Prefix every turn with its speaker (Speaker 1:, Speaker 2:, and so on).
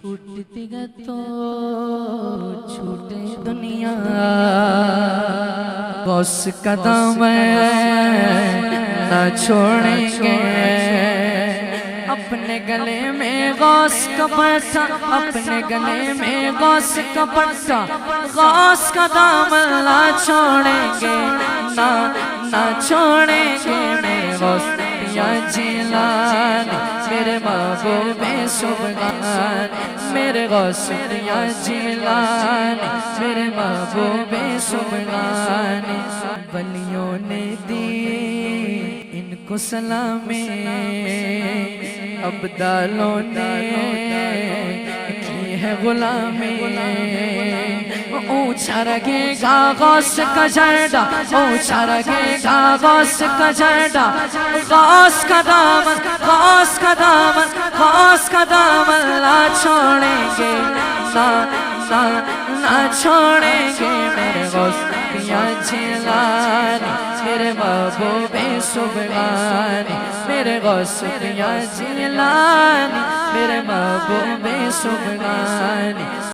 Speaker 1: چھوٹتی گا تو چھوٹے دنیا غوث کا دامن نہ چھوڑیں گے اپنے گلے میں غوث کا پٹا اپنے گلے میں غوث کا پٹا غوث کا دامن نہ چھوڑیں گے نہ چھوڑیں گے میرے غوث یا جیلانی میرے محبوب سبحان میرے غوث یا جیلانی میرے محبوب سبحان ولیوں نے دی ان کو سلامی ابدالوں نے کی ہے غلامی اونچا رکھے گا غوث کا جھنڈا اونچا رکھے گا غوث کا جھنڈا غوث کا دامن غوث کا دامن غوث کا دامن نہ چھوڑیں گے نہ چھوڑیں گے میرے غوث یا جیلانی میرے محبوب سبحانی میرے غوث یا جیلانی میرے محبوب سبحانی